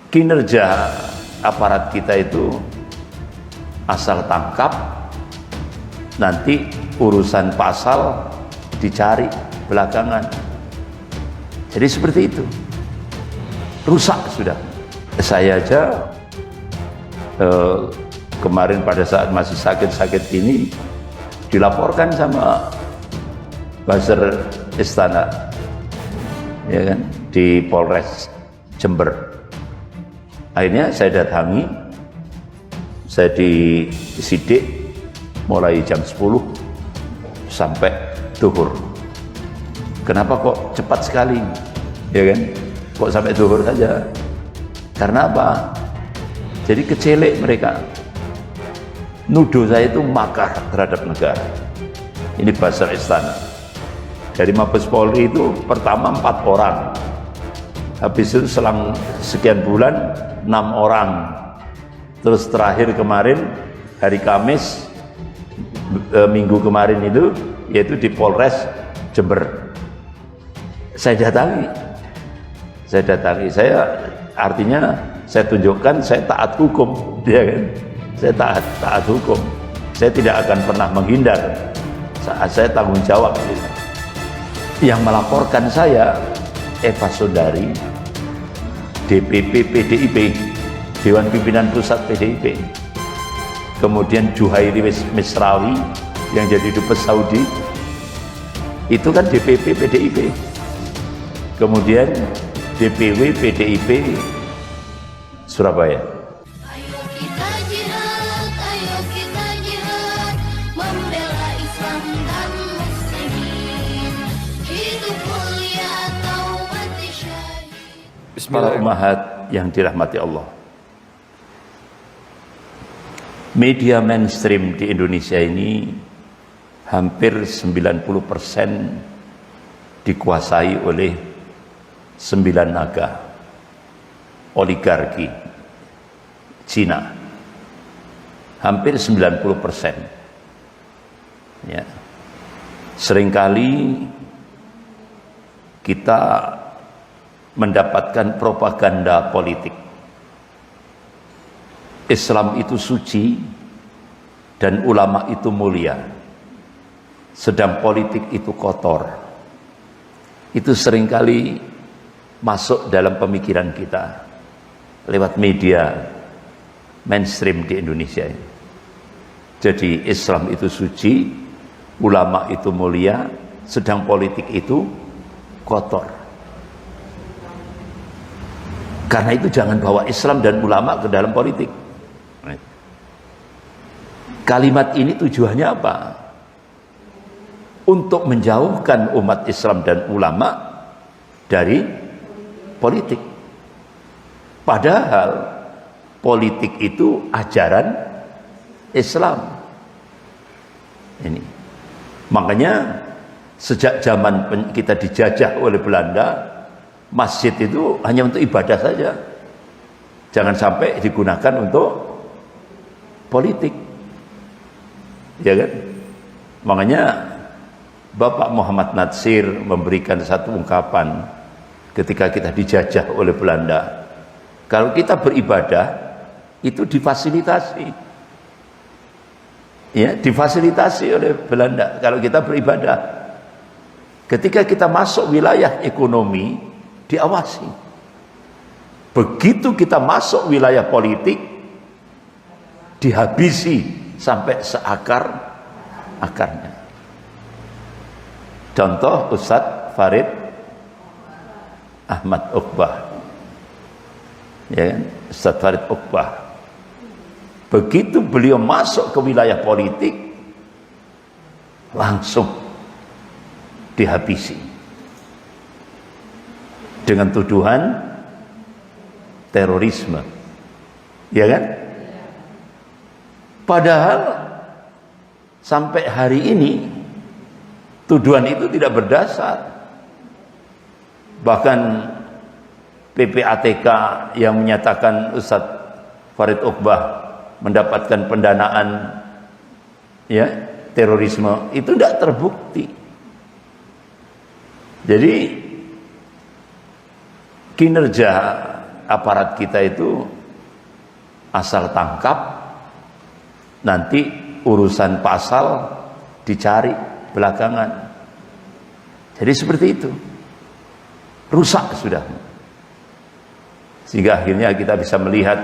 kinerja aparat kita itu asal tangkap, nanti urusan pasal dicari belakangan. Jadi seperti itu, rusak sudah. Saya aja kemarin pada saat masih sakit-sakit ini dilaporkan sama buzzer istana, ya kan, di Polres Jember. Akhirnya saya datangi, saya disidik mulai jam 10 sampai zuhur. Kenapa kok cepat sekali, ya kan? Kok sampai zuhur saja? Karena apa? Jadi kecelek mereka, nuduh saya itu makar terhadap negara. Ini buzzer istana. Dari Mabes Polri itu pertama 4 orang, habis itu selang sekian bulan 6 orang, terus terakhir kemarin hari Kamis minggu kemarin itu, yaitu di Polres Jember. Saya datangi, artinya saya tunjukkan saya taat hukum, ya kan? Saya taat hukum. Saya tidak akan pernah menghindar. Saya tanggung jawab. Yang melaporkan saya Eva Sundari, DPP PDIP, Dewan Pimpinan Pusat PDIP. Kemudian Juhairi Misrawi yang jadi dubes Saudi, itu kan DPP PDIP. Kemudian DPW PDIP Surabaya. Ayo kita jihad, membela Islam dan muslimin. Hidup mulia taubat syahid. Para ummahat yang dirahmati Allah, media mainstream di Indonesia ini hampir 90% dikuasai oleh 9 naga oligarki Cina, hampir 90%. Ya. Seringkali kita mendapatkan propaganda politik. Islam itu suci dan ulama itu mulia, sedang politik itu kotor. Itu seringkali masuk dalam pemikiran kita lewat media mainstream di Indonesia ini. Jadi Islam itu suci, ulama itu mulia, sedang politik itu kotor. Karena itu jangan bawa Islam dan ulama ke dalam politik. Kalimat ini tujuannya apa? Untuk menjauhkan umat Islam dan ulama dari politik. Padahal politik itu ajaran Islam. Ini. Makanya sejak zaman kita dijajah oleh Belanda, masjid itu hanya untuk ibadah saja. Jangan sampai digunakan untuk politik. Ya kan? Makanya Bapak Muhammad Natsir memberikan satu ungkapan ketika kita dijajah oleh Belanda. Kalau kita beribadah itu difasilitasi. Ya, difasilitasi oleh Belanda kalau kita beribadah. Ketika kita masuk wilayah ekonomi, diawasi. Begitu kita masuk wilayah politik, dihabisi sampai seakar-akarnya. Contoh Ustadz Farid Ahmad Uqbah, ya kan? Ustadz Farid Uqbah, begitu beliau masuk ke wilayah politik, langsung dihabisi dengan tuduhan terorisme, ya kan? Padahal sampai hari ini tuduhan itu tidak berdasar. Bahkan PPATK yang menyatakan Ustadz Farid Uqbah mendapatkan pendanaan ya terorisme itu tidak terbukti. Jadi kinerja aparat kita itu asal tangkap, nanti urusan pasal dicari belakangan. Jadi seperti itu, rusak sudah. Sehingga akhirnya kita bisa melihat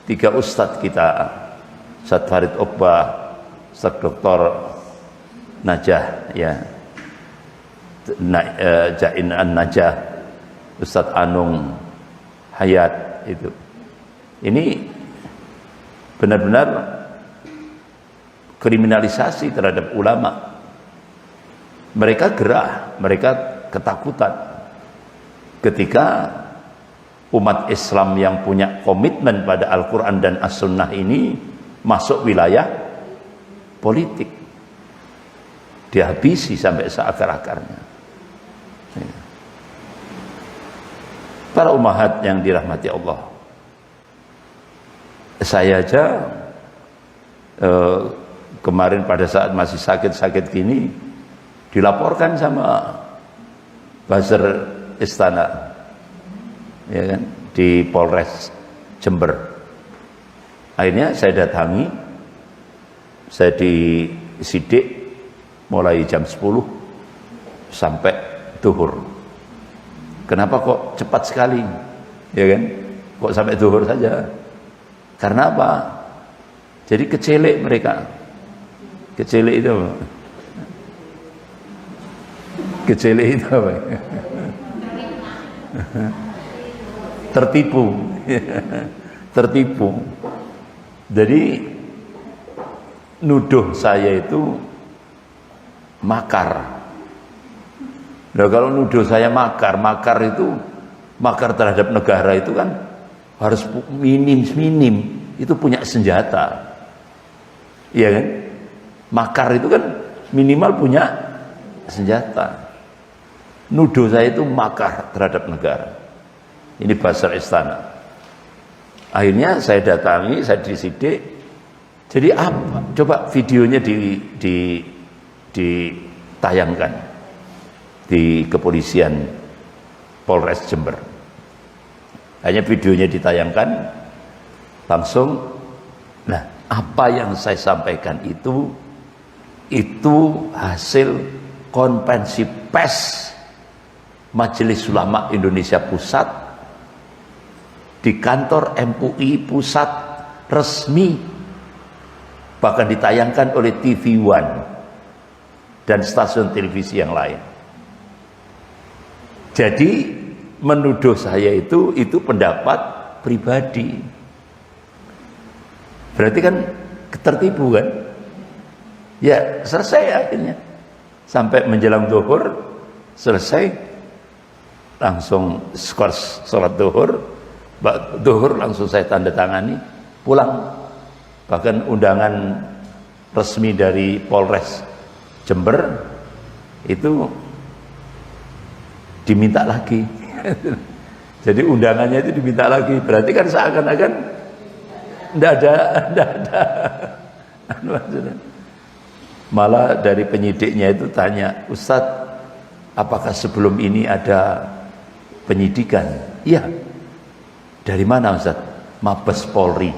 3 ustadz kita, Ustadz Farid Oqbah, Ustadz Dr. Najah, ya, Jain An-Najah, Ustadz Anung Hayat itu. Ini benar-benar kriminalisasi terhadap ulama. Mereka gerah, mereka ketakutan ketika umat Islam yang punya komitmen pada Al-Quran dan As-Sunnah ini masuk wilayah politik, dihabisi sampai seakar-akarnya. Para ummahat yang dirahmati Allah, saya aja kemarin pada saat masih sakit-sakit gini dilaporkan sama buzzer istana, ya kan, di Polres Jember. Akhirnya saya datangi, saya disidik mulai jam 10 sampai zuhur. Kenapa kok cepat sekali, ya kan? Kok sampai zuhur saja? Karena apa? Jadi kecelek mereka. Kecelek itu apa? Kecelek itu apa? Tertipu. Tertipu. Jadi nuduh saya itu makar. Nah, kalau nuduh saya makar itu makar terhadap negara itu kan harus minim itu punya senjata, iya kan? Makar itu kan minimal punya senjata. Nuduh saya itu makar terhadap negara. Ini buzzer istana. Akhirnya saya datangi, saya disidik. Jadi apa? Coba videonya ditayangkan di kepolisian Polres Jember. Hanya videonya ditayangkan langsung. Nah, apa yang saya sampaikan itu hasil konferensi pers Majelis Ulama Indonesia Pusat di kantor MUI Pusat resmi, bahkan ditayangkan oleh TV One dan stasiun televisi yang lain. Jadi menuduh saya itu pendapat pribadi. Berarti kan tertipu kan? Ya selesai akhirnya. Sampai menjelang zuhur selesai, langsung skors sholat zuhur langsung saya tanda tangani, pulang. Bahkan undangan resmi dari Polres Jember itu diminta lagi. Jadi undangannya itu diminta lagi. Berarti kan seakan-akan enggak ada. Malah dari penyidiknya itu tanya, Ustadz, apakah sebelum ini ada penyidikan? Iya. Dari mana Ustadz? Mabes Polri.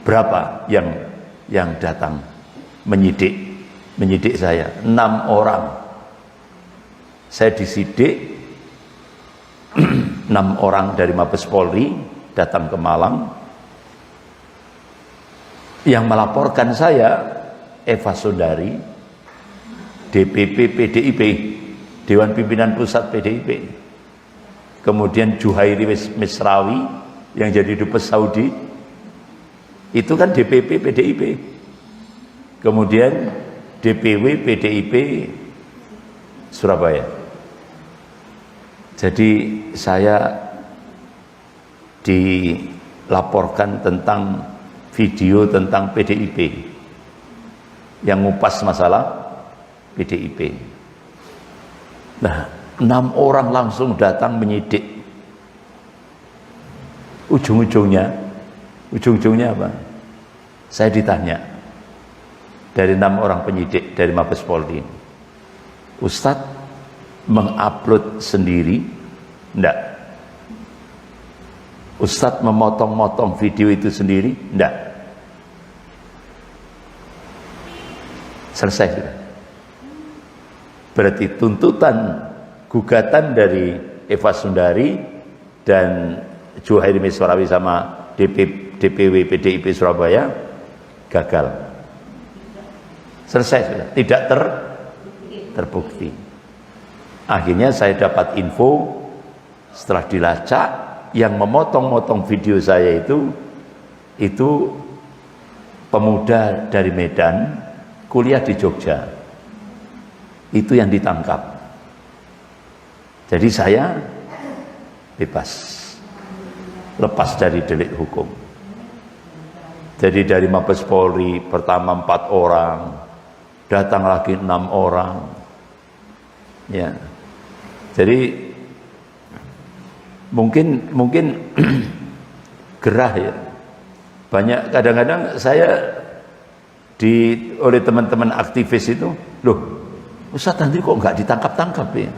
Berapa yang datang menyidik saya? 6 orang. Saya disidik, 6 orang dari Mabes Polri datang ke Malang. Yang melaporkan saya Eva Sundari, DPP PDIP, Dewan Pimpinan Pusat PDIP. Kemudian Juhairi Misrawi yang jadi dubes Saudi, itu kan DPP PDIP. Kemudian DPW PDIP Surabaya. Jadi saya dilaporkan tentang video tentang PDIP yang ngupas masalah PDIP. Nah, 6 orang langsung datang menyidik. Ujung-ujungnya apa? Saya ditanya dari 6 orang penyidik dari Mabes Polri, Ustadz mengupload sendiri? Enggak. Ustadz memotong-motong video itu sendiri? Enggak. Selesai sudah. Berarti tuntutan gugatan dari Eva Sundari dan Juhairi Miswarawi sama DPW PDIP Surabaya gagal. Selesai sudah. Tidak terbukti. Akhirnya saya dapat info setelah dilacak, yang memotong-motong video saya itu pemuda dari Medan, kuliah di Jogja. Itu yang ditangkap. Jadi saya bebas, lepas dari delik hukum. Jadi dari Mabes Polri pertama 4 orang, datang lagi 6 orang. Ya. Jadi mungkin gerah ya. Banyak kadang-kadang saya oleh teman-teman aktivis itu, loh, Ustadz nanti kok nggak ditangkap-tangkap ya?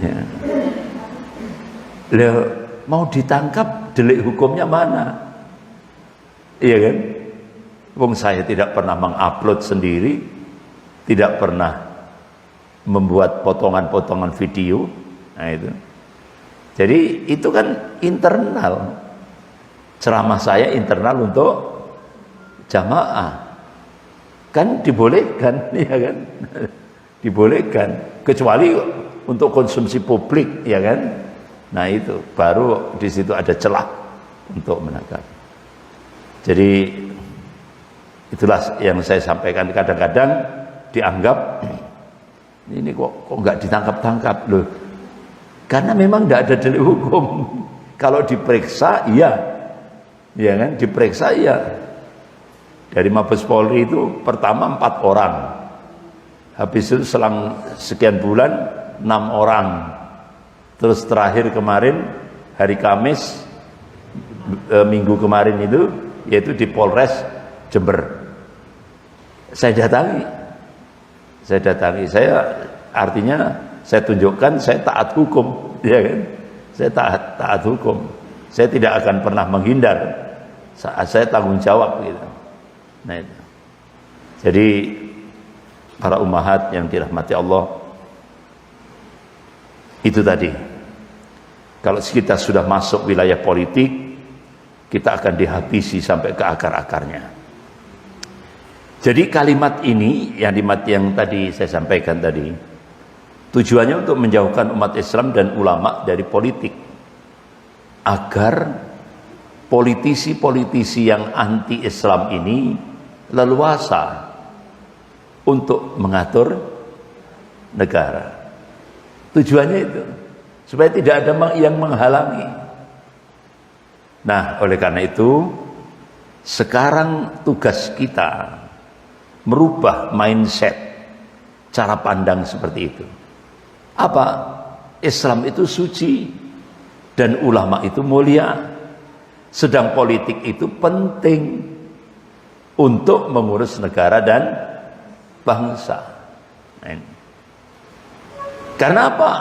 Ya. Loh, mau ditangkap, delik hukumnya mana? Iya kan? Wong saya tidak pernah mengupload sendiri, tidak pernah membuat potongan-potongan video. Nah itu. Jadi itu kan internal. Ceramah saya internal untuk jamaah. Kan dibolehkan, ya kan? Dibolehkan, kecuali untuk konsumsi publik, ya kan? Nah itu baru di situ ada celah untuk menangkap. Jadi itulah yang saya sampaikan. Kadang-kadang dianggap ini kok nggak ditangkap-tangkap loh. Karena memang tidak ada delik hukum. Kalau diperiksa, iya. Ya kan? Diperiksa, iya. Dari Mabes Polri itu pertama 4 orang. Habis itu selang sekian bulan 6 orang. Terus terakhir kemarin, hari Kamis, minggu kemarin itu, yaitu di Polres Jember. Saya datangi. Artinya saya tunjukkan saya taat hukum, ya kan? Saya taat hukum. Saya tidak akan pernah menghindar. Saya tanggung jawab gitu. Nah itu. Jadi para ummahat yang dirahmati Allah, itu tadi. Kalau kita sudah masuk wilayah politik, kita akan dihabisi sampai ke akar-akarnya. Jadi kalimat ini yang tadi saya sampaikan tadi, tujuannya untuk menjauhkan umat Islam dan ulama dari politik, agar politisi-politisi yang anti-Islam ini leluasa untuk mengatur negara. Tujuannya itu supaya tidak ada yang menghalangi. Nah, oleh karena itu sekarang tugas kita merubah mindset, cara pandang seperti itu. Apa? Islam itu suci dan ulama itu mulia. Sedang politik itu penting untuk mengurus negara dan bangsa. Karena apa?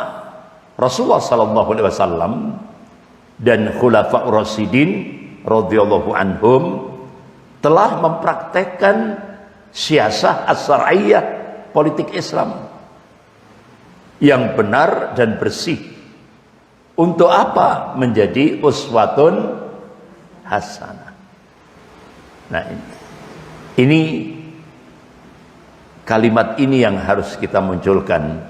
Rasulullah SAW dan Khulafaur Rasyidin radhiyallahu anhum telah mempraktekkan siasah as-syar'iyyah, politik Islam yang benar dan bersih. Untuk apa? Menjadi uswatun hasanah. Nah ini kalimat ini yang harus kita munculkan,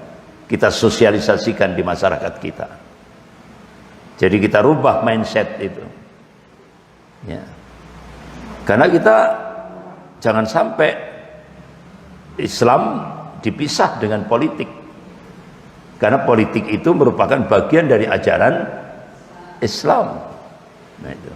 kita sosialisasikan di masyarakat kita. Jadi kita rubah mindset itu. Ya. Karena kita jangan sampai Islam dipisah dengan politik. Karena politik itu merupakan bagian dari ajaran Islam. Nah itu.